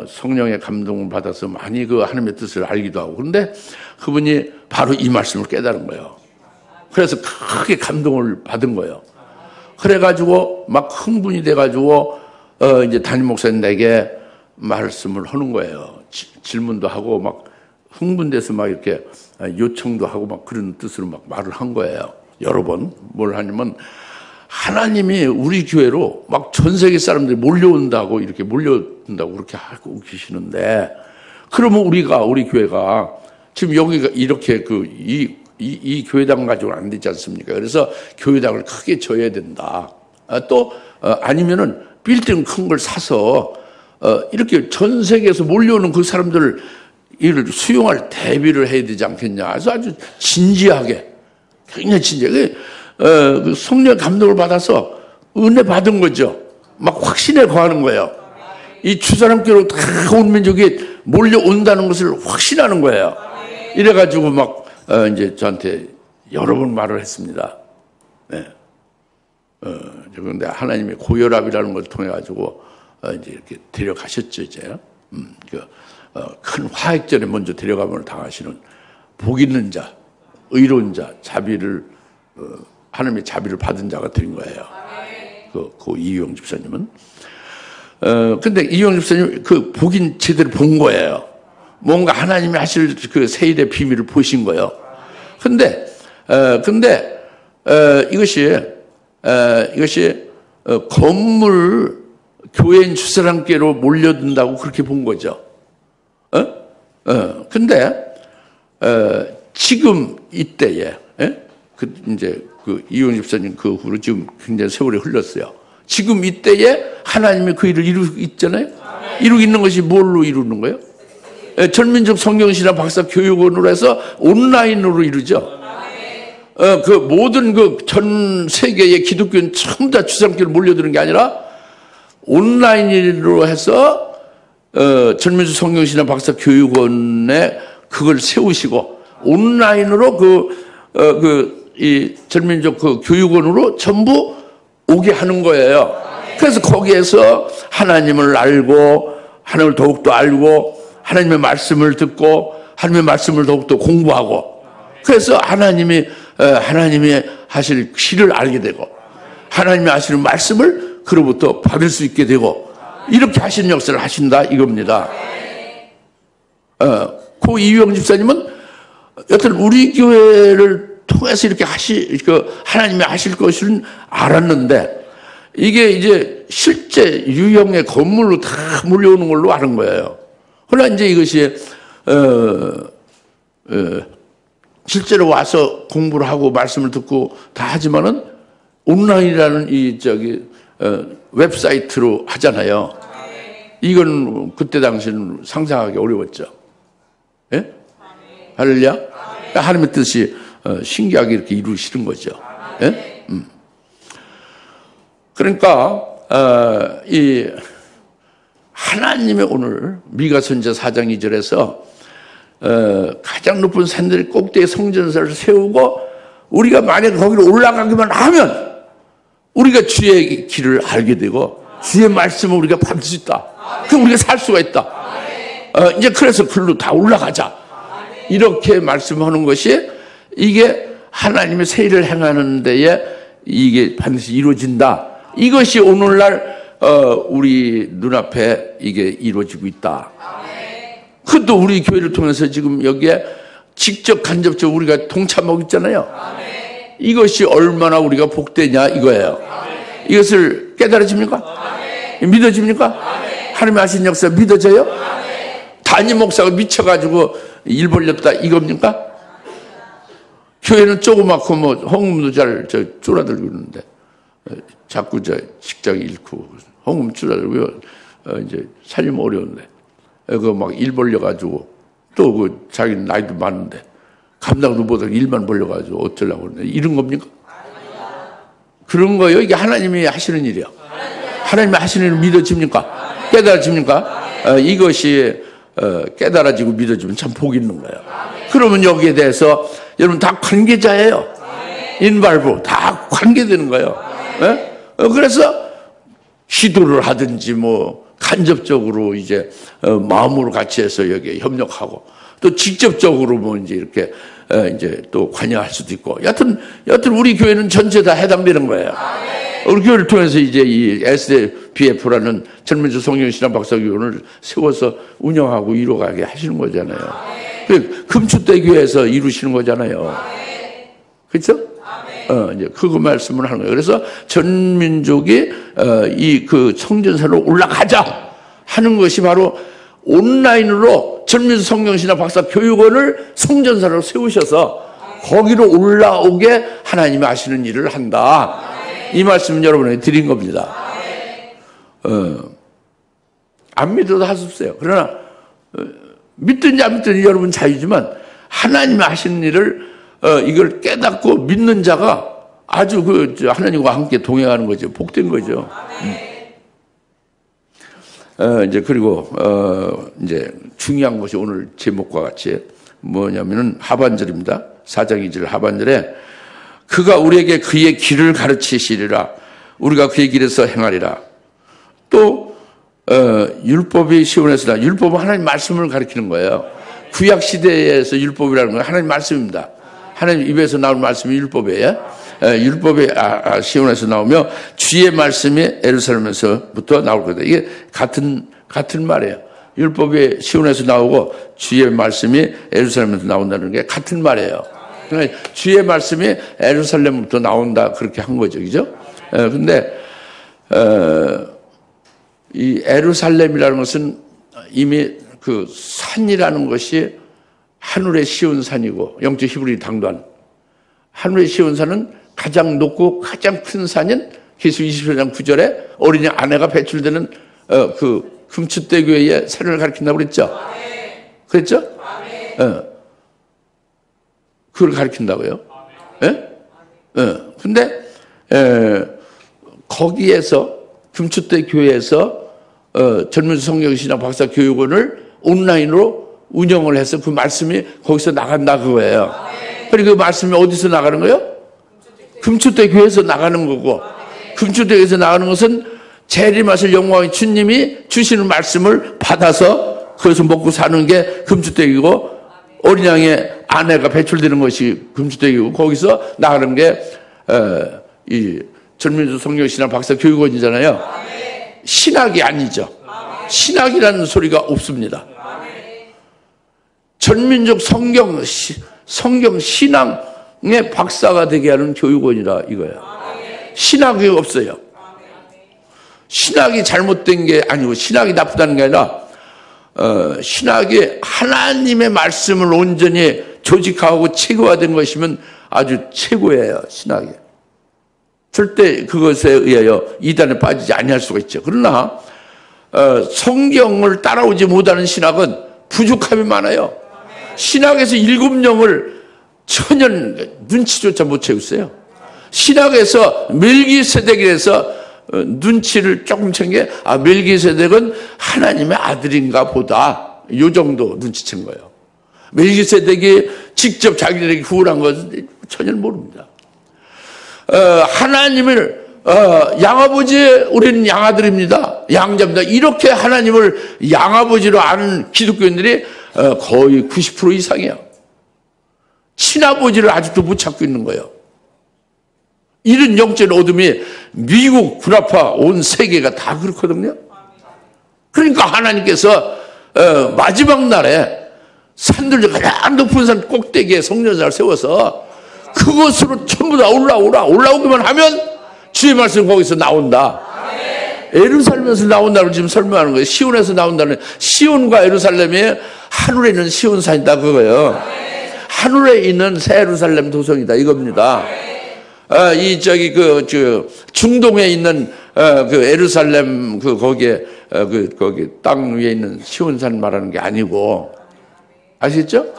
성령의 감동을 받아서 많이 그 하나님의 뜻을 알기도 하고. 그런데 그분이 바로 이 말씀을 깨달은 거예요. 그래서 크게 감동을 받은 거예요. 그래가지고 막 흥분이 돼가지고 이제 담임 목사님 내게 말씀을 하는 거예요. 질문도 하고 막 흥분돼서 막 이렇게 요청도 하고 막 그런 뜻으로 막 말을 한 거예요. 여러 번 뭘 하냐면 하나님이 우리 교회로 막 전 세계 사람들이 몰려온다고 이렇게 몰려온다고 그렇게 하고 계시는데 그러면 우리 교회가 지금 여기가 이렇게 이 교회당 가지고는 안 되지 않습니까? 그래서 교회당을 크게 져야 된다. 또 아니면은 빌딩 큰 걸 사서 이렇게 전 세계에서 몰려오는 그 사람들을 이를 수용할 대비를 해야 되지 않겠냐. 그래서 아주 진지하게, 굉장히 진지하게 그 성령 감동을 받아서 은혜 받은 거죠. 막 확신에 거하는 거예요. 이 주사람께로 다 온 민족이 몰려온다는 것을 확신하는 거예요. 이래가지고 막 이제 저한테 여러 번 말을 했습니다. 네. 그런데 하나님의 고혈압이라는 것을 통해 가지고 이제 이렇게 데려가셨죠 이제. 큰 화액전에 먼저 데려가면 당하시는 복 있는 자, 의로운 자, 자비를 하나님의 자비를 받은 자가 된 거예요. 그 이유영 집사님은. 근데 이유영 집사님 그 복인 제대로 본 거예요. 뭔가 하나님이 하실 그 세일의 비밀을 보신 거예요. 근데 이것이 건물 교회인 주사람께로 몰려든다고 그렇게 본 거죠. 근데 지금 이때에 이제 그 이용 집사님 그 후로 지금 굉장히 세월이 흘렀어요. 지금 이때에 하나님이 그 일을 이루고 있잖아요. 이루고 있는 것이 뭘로 이루는 거예요? 전민족 성경신학 박사 교육원으로 해서 온라인으로 이루죠. 그 모든 그 전 세계의 기독교인 전부 다 주사람께로 몰려드는 게 아니라 온라인으로 해서 전민족 성경신학 박사 교육원에 그걸 세우시고 온라인으로 이 전민족 그 교육원으로 전부 오게 하는 거예요. 그래서 거기에서 하나님을 알고 하나님을 더욱더 알고 하나님의 말씀을 듣고 하나님의 말씀을 더욱더 공부하고 그래서 하나님이 하실 길을 알게 되고 하나님이 하시는 말씀을 그로부터 받을 수 있게 되고 이렇게 하시는 역사를 하신다 이겁니다. 고 이유영 집사님은 여튼 우리 교회를 통해서 이렇게 하나님이 하실 것을 알았는데 이게 이제 실제 유형의 건물로 다 몰려오는 걸로 아는 거예요. 그러나 이제 이것이 실제로 와서 공부를 하고 말씀을 듣고 다 하지만은 온라인이라는 웹사이트로 하잖아요. 이건 그때 당시는 상상하기 어려웠죠. 예? 할렐루야? 그러니까 하나님의 뜻이 신기하게 이렇게 이루시는 거죠. 예? 그러니까 이 하나님의 오늘 미가 선지자 4장 2절에서 가장 높은 산들 꼭대기에 성전사를 세우고 우리가 만약에 거기로 올라가기만 하면 우리가 주의 길을 알게 되고 주의 말씀을 우리가 받을 수 있다. 그럼 우리가 살 수가 있다. 이제 그래서 글로 다 올라가자. 이렇게 말씀하는 것이 이게 하나님의 세일을 행하는 데에 이게 반드시 이루어진다. 이것이 오늘날 우리 눈앞에 이게 이루어지고 있다. 그것도 우리 교회를 통해서 지금 여기에 직접 간접적으로 우리가 동참하고 있잖아요. 이것이 얼마나 우리가 복되냐 이거예요. 이것을 깨달아집니까? 믿어집니까? 하나님이 하신 역사 믿어져요? 담임 목사가 미쳐가지고 일 벌렸다 이겁니까? 교회는 조그맣고 뭐 헌금도 잘 줄어들고 있는데 자꾸 식장이 잃고 헌금 줄어들고 이제 살림 어려운데 그거 막 일 벌려가지고 또 그 자기는 나이도 많은데 감당도 못하고 일만 벌려가지고 어쩌려고 그러는데 이런 겁니까? 그런 거예요. 이게 하나님이 하시는 일이요. 하나님이 하시는 일을 믿어집니까? 깨달아집니까? 이것이 깨달아지고 믿어지면 참 복이 있는 거예요. 그러면 여기에 대해서 여러분 다 관계자예요. 인발부 다 관계되는 거예요. 그래서 기도를 하든지 뭐 간접적으로 이제 마음으로 같이 해서 여기에 협력하고 또 직접적으로 뭐 이제 이렇게 이제 또 관여할 수도 있고 여하튼 우리 교회는 전체 다 해당되는 거예요. 우리 교회를 통해서 이제 이 SBF라는 전민족 성경신학 박사교원을 세워서 운영하고 이루어가게 하시는 거잖아요. 금추대 교회에서 이루시는 거잖아요. 그렇죠? 이제 그거 말씀을 하는 거예요. 그래서 전민족이 이 그 성전사로 올라가자 하는 것이 바로 온라인으로 전민족 성경신학 박사 교육원을 성전사로 세우셔서 거기로 올라오게 하나님이 하시는 일을 한다. 이 말씀은 여러분에게 드린 겁니다. 안 믿어도 할 수 없어요. 그러나 믿든지 안 믿든지 여러분 자유지만 하나님이 하시는 일을 이걸 깨닫고 믿는 자가 아주 하나님과 함께 동행하는 거죠. 복된 거죠. 이제 그리고 이제 중요한 것이 오늘 제목과 같이 뭐냐면은 하반절입니다. 4장 2절 하반절에 그가 우리에게 그의 길을 가르치시리라. 우리가 그의 길에서 행하리라. 또 율법이 시온에서 율법은 하나님 말씀을 가르치는 거예요. 구약 시대에서 율법이라는 건 하나님 말씀입니다. 하나님 입에서 나온 말씀이 율법이에요. 율법이 시온에서 나오며 주의 말씀이 예루살렘에서부터 나올 거다. 이게 같은 말이에요. 율법이 시온에서 나오고 주의 말씀이 예루살렘에서 나온다는 게 같은 말이에요. 그러니까 주의 말씀이 예루살렘부터 나온다 그렇게 한 거죠, 그죠? 근데 이 예루살렘이라는 것은 이미 그 산이라는 것이 하늘의 시온 산이고 영적 히브리 당도한 하늘의 시온 산은 가장 높고 가장 큰 산인 계수 24장 9절에 어린이 아내가 배출되는 그 금추대 교회의 산을 가리킨다고 그랬죠? 그랬죠? 그걸 가리킨다고요? 예? 근데 거기에서 금추대 교회에서 전문수 성경신학 박사 교육원을 온라인으로 운영을 해서 그 말씀이 거기서 나간다 그거예요. 그리고 그 말씀이 어디서 나가는 거예요? 금추대 교회에서 나가는 거고, 금추대 교회에서 나가는 것은 재림하실 영광의 주님이 주시는 말씀을 받아서 그것을 먹고 사는 게 금추대기고, 어린 양의 아내가 배출되는 것이 금추대기고, 거기서 나가는 게 이 전민주 성경신학 박사 교육원이잖아요. 신학이 아니죠. 신학이라는 소리가 없습니다. 전민족 성경 신앙의 박사가 되게 하는 교육원이라 이거예요. 신학이 없어요. 신학이 잘못된 게 아니고 신학이 나쁘다는 게 아니라 신학이 하나님의 말씀을 온전히 조직하고 체계화된 것이면 아주 최고예요. 신학이. 절대 그것에 의하여 이단에 빠지지 아니할 수가 있죠. 그러나 성경을 따라오지 못하는 신학은 부족함이 많아요. 신학에서 7영을 전혀 눈치조차 못 채웠어요. 신학에서 멜기세덱에서 눈치를 조금 챈 게 멜기세덱은 하나님의 아들인가 보다, 요 정도 눈치챈 거예요. 멜기세덱이 직접 자기들에게 구원한 것은 전혀 모릅니다. 하나님을 양아버지, 우리는 양아들입니다, 양자입니다, 이렇게 하나님을 양아버지로 아는 기독교인들이 거의 90% 이상이에요. 친아버지를 아직도 못 찾고 있는 거예요. 이런 영적 어둠이 미국, 구라파, 온 세계가 다 그렇거든요. 그러니까 하나님께서 마지막 날에 산들 가장 높은 산 꼭대기에 성전사를 세워서 그것으로 전부 다 올라오기만 하면 주의 말씀 거기서 나온다. 예루살렘에서 나온다고 지금 설명하는 거예요. 시온에서 나온다는, 시온과 예루살렘이 하늘에 있는 시온산이다 그거예요. 하늘에 있는 새 예루살렘 도성이다 이겁니다. 중동에 있는 그 예루살렘 거기에 거기 땅 위에 있는 시온산 말하는 게 아니고, 아시겠죠?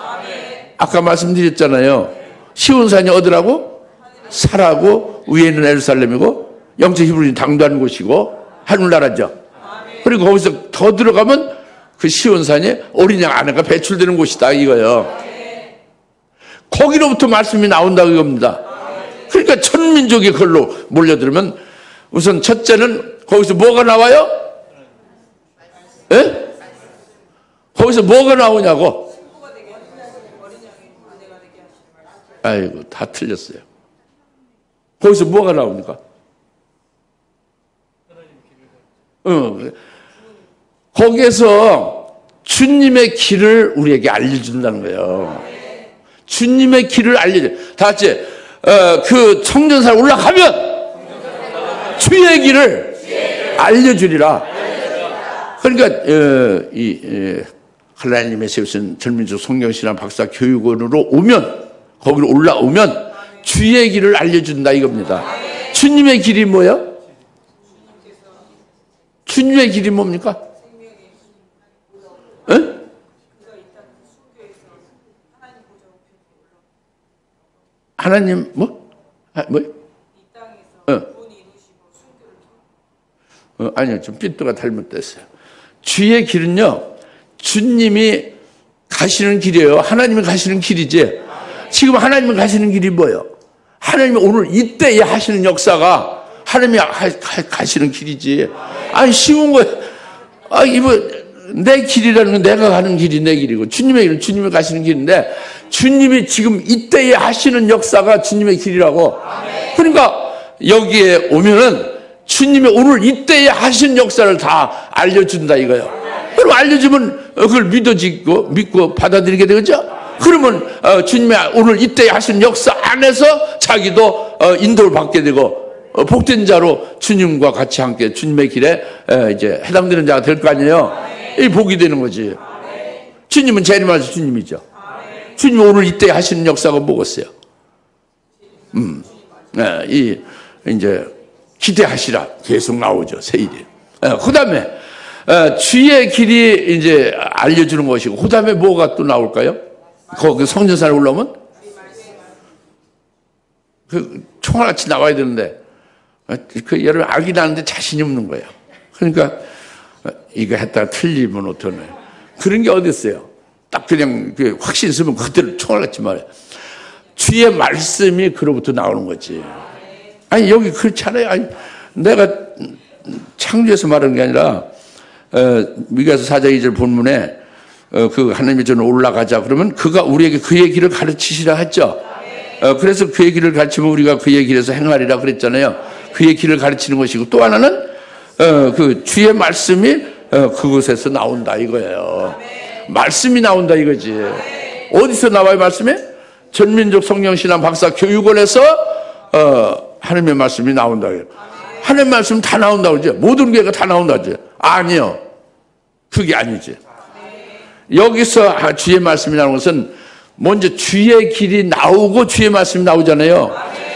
아까 말씀드렸잖아요. 시온산이 어디라고? 사라고, 위에 있는 예루살렘이고, 영적 히브리인 당도한 곳이고 하늘나라죠. 그리고 거기서 더 들어가면 그 시온산이 어린 양 아내가 배출되는 곳이다 이거예요. 거기로부터 말씀이 나온다 이겁니다. 그러니까 천민족이 그걸로 몰려들면 우선 첫째는 거기서 뭐가 나와요? 예? 거기서 뭐가 나오냐고? 아이고, 다 틀렸어요. 거기서 뭐가 나옵니까? 거기에서 주님의 길을 우리에게 알려준다는 거예요. 주님의 길을 알려줘. 다 같이 그 성전사에 올라가면 주의 길을 알려주리라. 그러니까 하나님의 세우신 전민족 성경신학 박사 교육원으로 오면, 거기로 올라오면 주의 길을 알려준다 이겁니다. 주님의 길이 뭐예요? 주님의 길이 뭡니까? 에? 하나님 뭐? 아니요, 좀 삐뚤가 잘못됐어요. 주의 길은요, 주님이 가시는 길이에요. 하나님이 가시는 길이지. 지금 하나님이 가시는 길이 뭐예요? 하나님이 오늘 이때에 하시는 역사가 하나님이 가시는 길이지. 아니, 쉬운 거예요. 내 길이라는 건 내가 가는 길이 내 길이고, 주님의 길은 주님이 가시는 길인데, 주님이 지금 이때에 하시는 역사가 주님의 길이라고. 그러니까 여기에 오면은 주님이 오늘 이때에 하신 역사를 다 알려준다 이거예요. 그럼 알려주면 그걸 믿고 받아들이게 되겠죠? 그러면 주님의 오늘 이때 하신 역사 안에서 자기도 인도를 받게 되고 복된 자로 주님과 같이 함께 주님의 길에 이제 해당되는 자가 될 거 아니에요? 이 복이 되는 거지. 주님은 재림하신 주님이죠. 주님이 오늘 이때 하시는 역사가 뭐겠어요? 이제 기대하시라 계속 나오죠. 새 일이. 그 다음에 주의 길이 이제 알려주는 것이고, 그 다음에 뭐가 또 나올까요? 거기 성전산에 올라오면 그 총알같이 나와야 되는데 그 여러분 알긴 아는데 자신이 없는 거예요. 그러니까 이거 했다가 틀리면 어떡해. 그런 게 어디 있어요? 딱 그냥 확신 있으면 그대로 총알같이 말해. 주의 말씀이 그로부터 나오는 거지. 아니 여기 그렇지 않아요. 아니, 내가 창조해서 말하는 게 아니라 미가서 4장 2절 본문에 그 하나님의 전에 올라가자 그러면 그가 우리에게 그의 길을 가르치시라 했죠. 그래서 그의 길을 가르치면 우리가 그의 길에서 행하리라 그랬잖아요. 그의 길을 가르치는 것이고, 또 하나는 그 주의 말씀이 그곳에서 나온다 이거예요. 말씀이 나온다 이거지. 어디서 나와요 말씀이? 전민족 성령신앙 박사 교육원에서 하나님의 말씀이 나온다. 하나님의 말씀 다 나온다고 그러죠. 모든 교회가 다 나온다죠. 아니요. 그게 아니지. 여기서 주의 말씀이 나오는 것은 먼저 주의 길이 나오고 주의 말씀이 나오잖아요.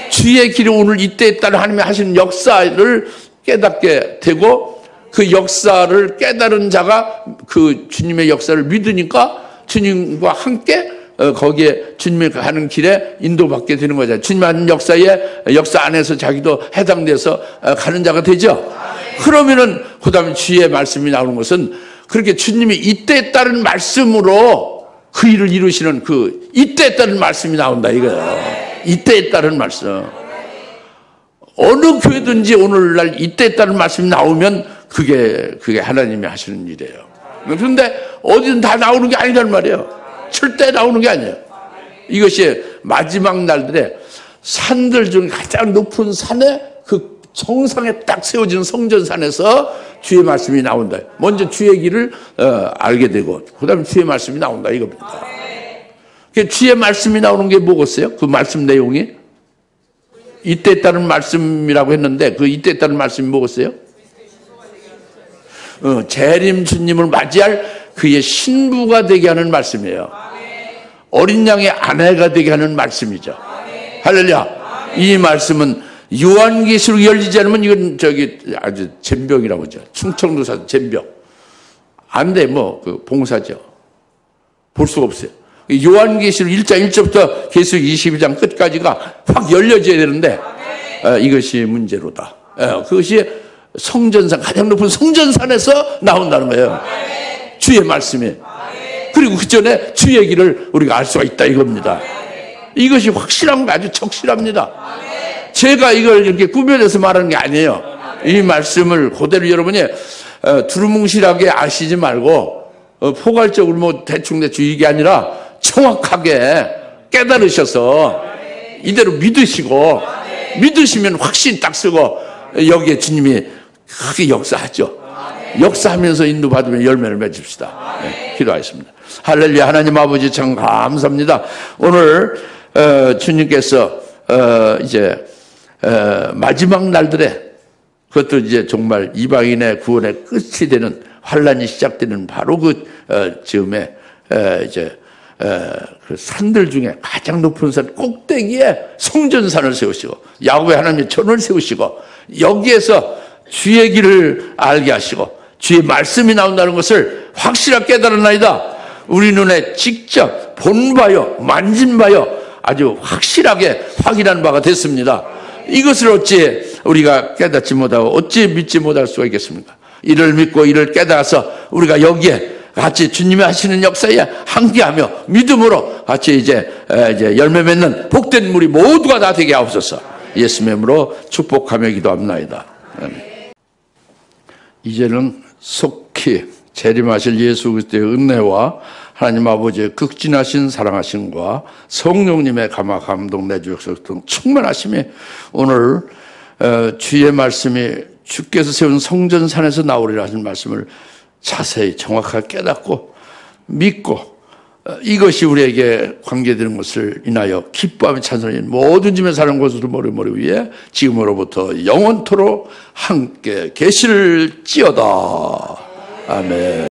주의 길이 오늘 이때에 따라 하나님이 하시는 역사를 깨닫게 되고, 그 역사를 깨달은 자가 그 주님의 역사를 믿으니까 주님과 함께 거기에 주님이 가는 길에 인도받게 되는 거죠. 주님 하는 역사 안에서 자기도 해당돼서 가는 자가 되죠. 그러면은 그 다음에 주의 말씀이 나오는 것은 그렇게 주님이 이때에 따른 말씀으로 그 일을 이루시는 그 이때에 따른 말씀이 나온다 이거예요. 이때에 따른 말씀. 어느 교회든지 오늘날 이때에 따른 말씀이 나오면 그게 하나님이 하시는 일이에요. 그런데 어디든 다 나오는 게 아니란 말이에요. 절대 나오는 게 아니에요. 이것이 마지막 날들에 산들 중 가장 높은 산에 그 정상에 딱 세워진 성전산에서 주의 말씀이 나온다. 먼저 주의 길을 알게 되고 그 다음에 주의 말씀이 나온다 이겁니다. 주의 말씀이 나오는 게 뭐겠어요? 그 말씀 내용이 이때에 따른 말씀이라고 했는데 그 이때에 따른 말씀이 뭐겠어요? 재림 주님을 맞이할 그의 신부가 되게 하는 말씀이에요. 어린 양의 아내가 되게 하는 말씀이죠. 할렐루야. 이 말씀은 요한계시록 열리지 않으면 이건 아주 잼병이라고 하죠. 충청도사 잼병. 안 돼, 그 봉사죠. 볼 수가 없어요. 요한계시록 1장 1절부터 계속 22장 끝까지가 확 열려져야 되는데 이것이 문제로다. 그것이 성전산, 가장 높은 성전산에서 나온다는 거예요. 주의 말씀이. 그리고 그 전에 주의 길을 우리가 알 수가 있다 이겁니다. 이것이 확실한 거 아주 적실합니다. 제가 이걸 이렇게 꾸며내서 말하는 게 아니에요. 이 말씀을 그대로 여러분이 두루뭉실하게 아시지 말고 포괄적으로 대충 이게 아니라 정확하게 깨달으셔서 이대로 믿으시고 믿으시면 확신 딱 쓰고 여기에 주님이 크게 역사하죠. 역사하면서 인도받으면 열매를 맺읍시다. 네, 기도하겠습니다. 할렐루야. 하나님 아버지 참 감사합니다. 오늘 주님께서 이제 마지막 날들에 그것도 이제 정말 이방인의 구원의 끝이 되는 환란이 시작되는 바로 그 즈음에 이제 그 산들 중에 가장 높은 산 꼭대기에 성전산을 세우시고 야곱의 하나님의 전을 세우시고 여기에서 주의 길을 알게 하시고 주의 말씀이 나온다는 것을 확실하게 깨달았나이다. 우리 눈에 직접 본 바요 만진 바요 아주 확실하게 확인한 바가 됐습니다. 이것을 어찌 우리가 깨닫지 못하고 어찌 믿지 못할 수가 있겠습니까? 이를 믿고 이를 깨달아서 우리가 여기에 같이 주님이 하시는 역사에 함께하며 믿음으로 같이 이제 열매 맺는 복된 무리 모두가 다 되게 하옵소서. 예수의 이름으로 축복하며 기도합나이다. 이제는 속히 재림하실 예수 그리스도의 은혜와 하나님 아버지의 극진하신 사랑하심과 성령님의 감화 감동 내주역사 등 충만하심이 오늘 주의 말씀이 주께서 세운 성전산에서 나오리라 하신 말씀을 자세히 정확하게 깨닫고 믿고 이것이 우리에게 관계되는 것을 인하여 기뻐하며 찬송하니 모든 짐에 사는 곳으로 머리 위에 지금으로부터 영원토록 함께 계실지어다. 아멘.